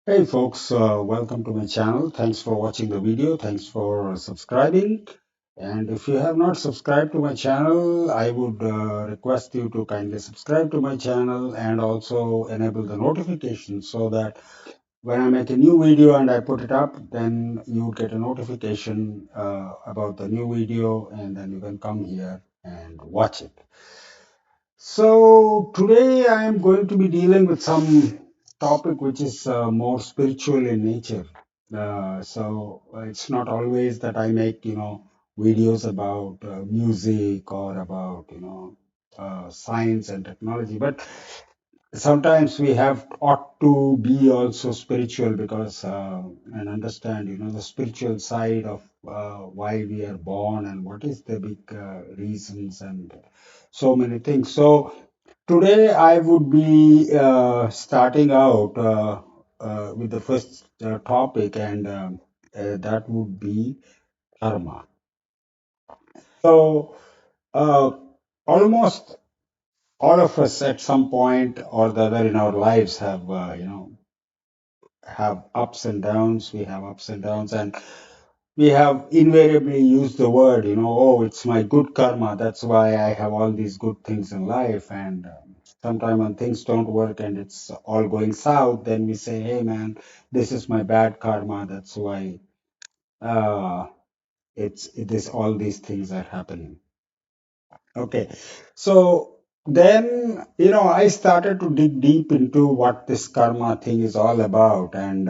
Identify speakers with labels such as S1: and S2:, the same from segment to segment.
S1: Hey folks, welcome to my channel. Thanks for watching the video. Thanks for subscribing. And if you have not subscribed to my channel, I would request you to kindly subscribe to my channel and also enable the notifications so that when I make a new video and I put it up, then you get a notification about the new video and then you can come here and watch it. So today I am going to be dealing with some topic which is more spiritual in nature. So it's not always that I make, videos about music or about, science and technology, but sometimes we have ought to be also spiritual because and understand, the spiritual side of why we are born and what is the big reasons and so many things. So today, I would be starting out with the first topic, and that would be karma. So, uh, almost all of us at some point or the other in our lives have, have ups and downs. We have ups and downs, and we have invariably used the word, oh, it's my good karma. That's why I have all these good things in life. And sometime when things don't work and it's all going south, then we say, hey, man, this is my bad karma. That's why uh, all these things are happening. Okay. So then, I started to dig deep into what this karma thing is all about. And,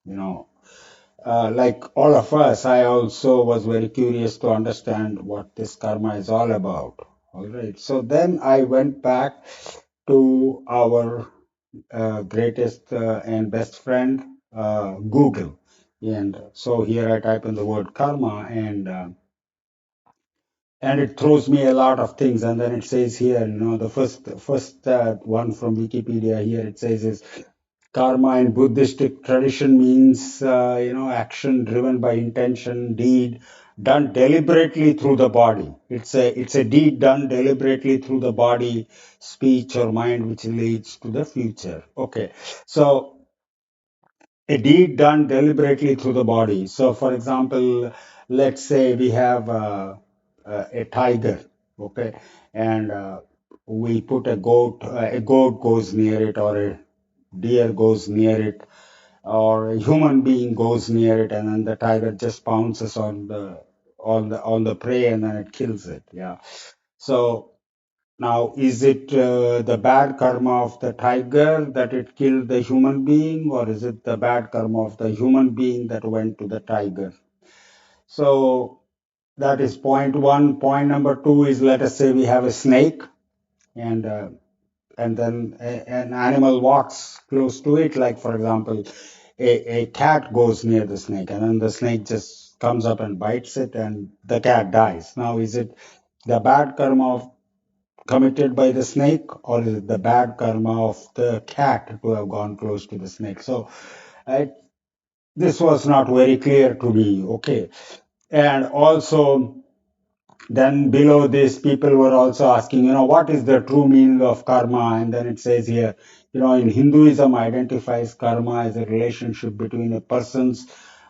S1: you know, like all of us, I also was very curious to understand what this karma is all about. All right. So then I went back to our greatest and best friend, Google. And so here I type in the word karma and it throws me a lot of things. And then it says here, the first one from Wikipedia here, it says is karma in Buddhistic tradition means, action driven by intention, deed done deliberately through the body. It's a deed done deliberately through the body, speech, or mind, which leads to the future. Okay, so a deed done deliberately through the body. So, for example, let's say we have a tiger, okay, and we put a goat goes near it, or a deer goes near it, or a human being goes near it, and then the tiger just pounces on the prey, and then it kills it. Yeah. So now, is it the bad karma of the tiger that it killed the human being, or is it the bad karma of the human being that went to the tiger? So that is point one. Point number two is, let us say we have a snake, and then an animal walks close to it, like for example, a cat goes near the snake, and then the snake just comes up and bites it, and the cat dies. Now, is it the bad karma of committed by the snake, or is it the bad karma of the cat to have gone close to the snake? So I, this was not very clear to me. Okay. And also, then below this, people were also asking, what is the true meaning of karma? And then it says here, in Hinduism, identifies karma as a relationship between a person's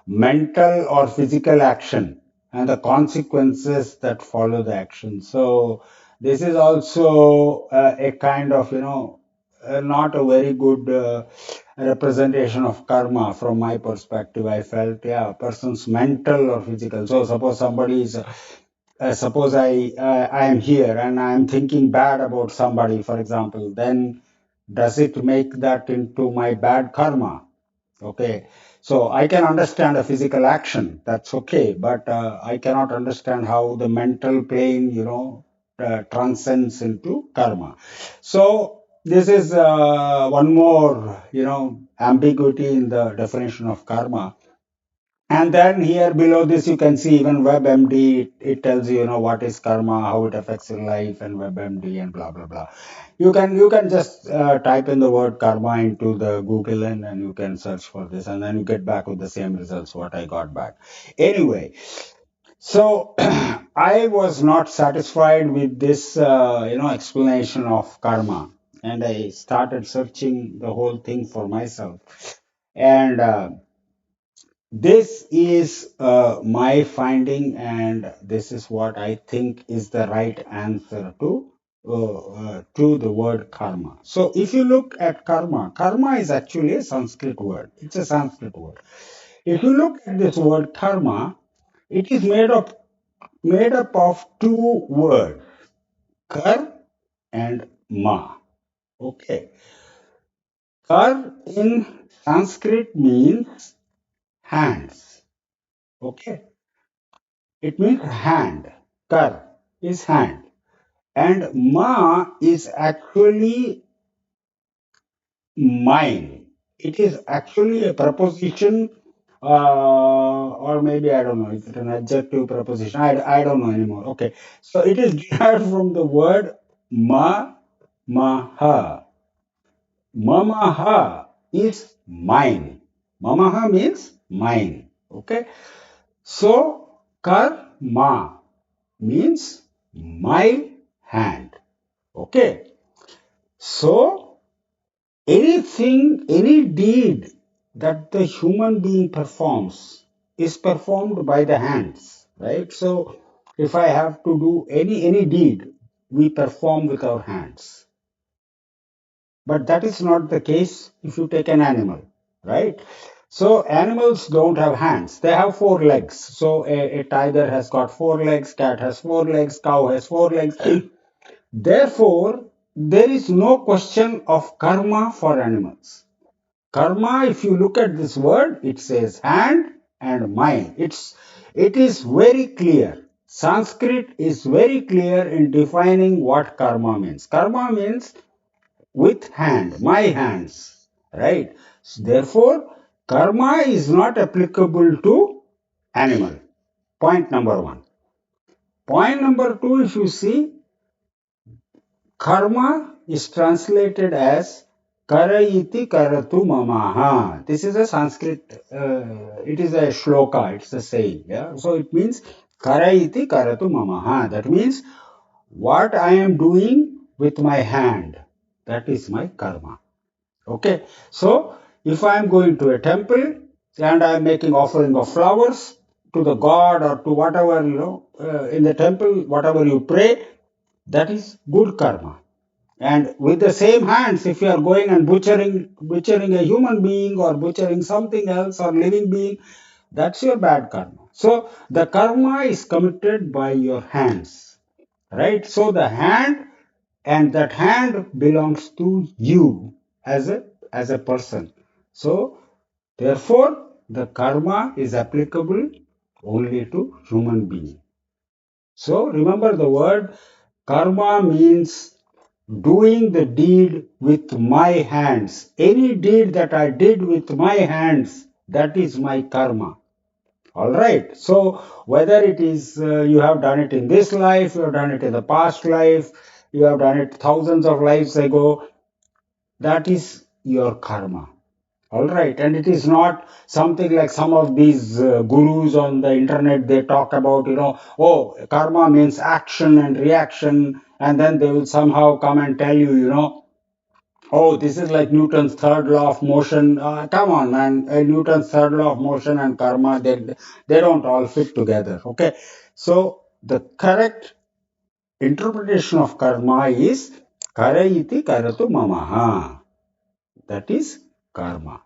S1: mental or physical action and the consequences that follow the action. So this is also a kind of, not a very good representation of karma from my perspective. I felt, yeah, a person's mental or physical. So suppose somebody is suppose I am here and I am thinking bad about somebody, for example, then does it make that into my bad karma? Okay, so I can understand a physical action, that's okay, but I cannot understand how the mental plane, transcends into karma. So this is one more, ambiguity in the definition of karma. And then here below this, you can see even WebMD. It tells you, what is karma, how it affects your life, and WebMD, and blah blah blah. You can just type in the word karma into the Google, and you can search for this, and then you get back with the same results what I got back. Anyway, so I was not satisfied with this, explanation of karma, and I started searching the whole thing for myself. And this is my finding, and this is what I think is the right answer to the word karma. So, if you look at karma, karma is actually a Sanskrit word. It's a Sanskrit word. If you look at this word karma, it is made up of two words, kar and ma. Okay, kar in Sanskrit means hands. Okay, it means hand. Kar is hand. And ma is actually mine. It is actually a preposition, or maybe I don't know, is it an adjective preposition? I don't know anymore. Okay. So it is derived from the word ma, maha. Mamaha is mine. Mamaha means mine. Okay. So karma means my hand. Okay. So anything, any deed that the human being performs is performed by the hands, right? So if I have to do any deed, we perform with our hands. But that is not the case if you take an animal, right? So animals don't have hands. They have four legs. So a tiger has got four legs, cat has four legs, cow has four legs. Therefore, there is no question of karma for animals. Karma, if you look at this word, it says hand and mind. It is very clear. Sanskrit is very clear in defining what karma means. Karma means with hand, my hands, right? Therefore, karma is not applicable to animal. Point number one. Point number two, if you see, karma is translated as karayiti karatu mamaha. This is a Sanskrit, it is a shloka, it's a saying. Yeah? So it means karayiti karatu mamaha. That means what I am doing with my hand, that is my karma. Okay, so if I am going to a temple and I am making offering of flowers to the god or to whatever, in the temple, whatever you pray, that is good karma. And with the same hands, if you are going and butchering a human being or butchering something else or living being, that's your bad karma. So the karma is committed by your hands, right? So the hand, and that hand belongs to you as a person. So therefore, the karma is applicable only to human being. So remember the word karma means doing the deed with my hands. Any deed that I did with my hands, that is my karma. All right. So whether it is you have done it in this life, you have done it in the past life, you have done it thousands of lives ago, that is your karma. All right. And it is not something like some of these gurus on the internet, they talk about, oh, karma means action and reaction. And then they will somehow come and tell you, oh, this is like Newton's third law of motion. Come on, man. Newton's third law of motion and karma, they don't all fit together. Okay. So the correct interpretation of karma is karayiti karatu mamaha. That is karma.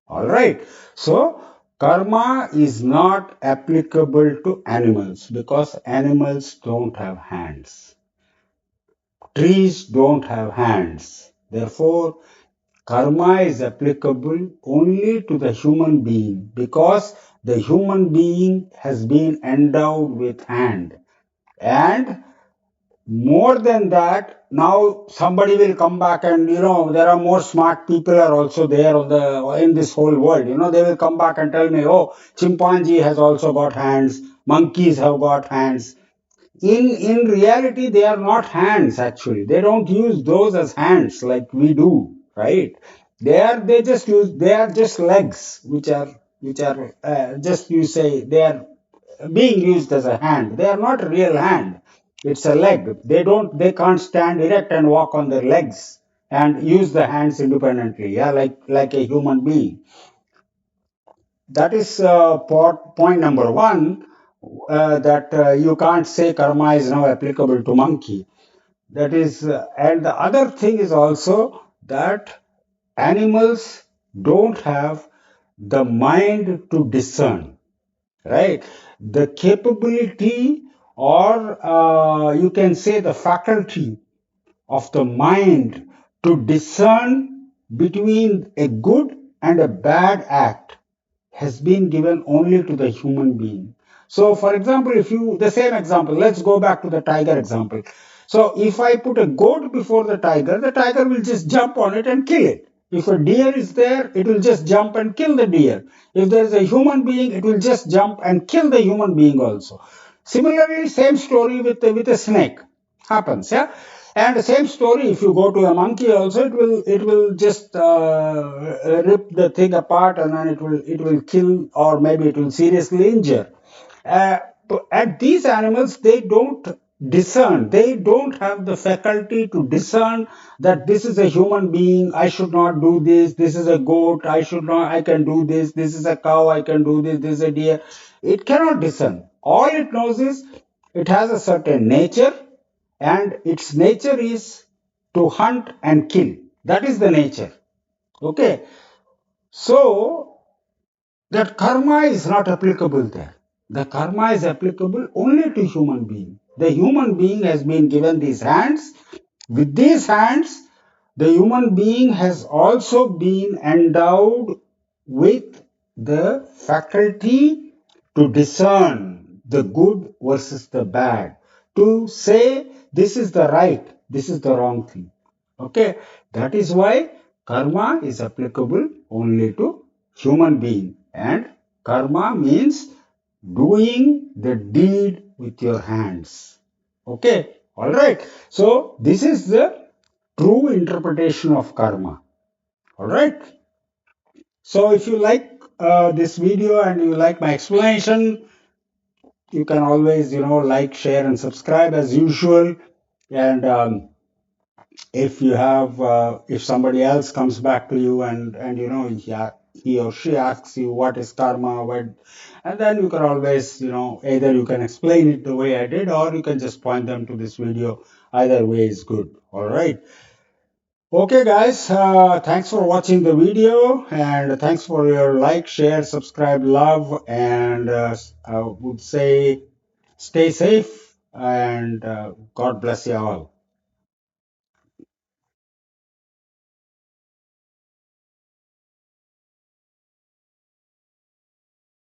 S1: All right. So karma is not applicable to animals because animals don't have hands. Trees don't have hands. Therefore, karma is applicable only to the human being because the human being has been endowed with hand. And more than that, now somebody will come back and there are more smart people are also there in this whole world. They will come back and tell me, oh, chimpanzee has also got hands, monkeys have got hands. In reality, they are not hands actually. They don't use those as hands like we do, right? They are just legs which are just, you say, they are being used as a hand. They are not a real hand. It's a leg. They can't stand erect and walk on their legs and use the hands independently, yeah, like a human being. that is point number one, that you can't say karma is now applicable to monkey. That is, and the other thing is also that animals don't have the mind to discern, right? The capability, or you can say the faculty of the mind to discern between a good and a bad act has been given only to the human being. So, for example, if you, the same example, let's go back to the tiger example. So, if I put a goat before the tiger will just jump on it and kill it. If a deer is there, it will just jump and kill the deer. If there is a human being, it will just jump and kill the human being also. Similarly, same story with a snake happens, yeah. And the same story, if you go to a monkey also, it will just rip the thing apart, and then it will kill, or maybe it will seriously injure. And these animals, they don't discern. They don't have the faculty to discern that this is a human being. I should not do this. This is a goat. I should not. I can do this. This is a cow. I can do this. This is a deer. It cannot discern. All it knows is it has a certain nature, and its nature is to hunt and kill. That is the nature. Okay. So that karma is not applicable there. The karma is applicable only to human being. The human being has been given these hands. With these hands, the human being has also been endowed with the faculty to discern the good versus the bad, to say this is the right, this is the wrong thing. Okay, that is why karma is applicable only to human being, and karma means doing the deed with your hands. Okay, all right. So this is the true interpretation of karma. All right. So if you like this video and you like my explanation, you can always, like, share, and subscribe as usual. And if you have, if somebody else comes back to you, and he or she asks you what is karma, what, and then you can always, either you can explain it the way I did, or you can just point them to this video. Either way is good. All right. Okay, guys, thanks for watching the video, and thanks for your like, share, subscribe, love, and I would say stay safe, and God bless you all.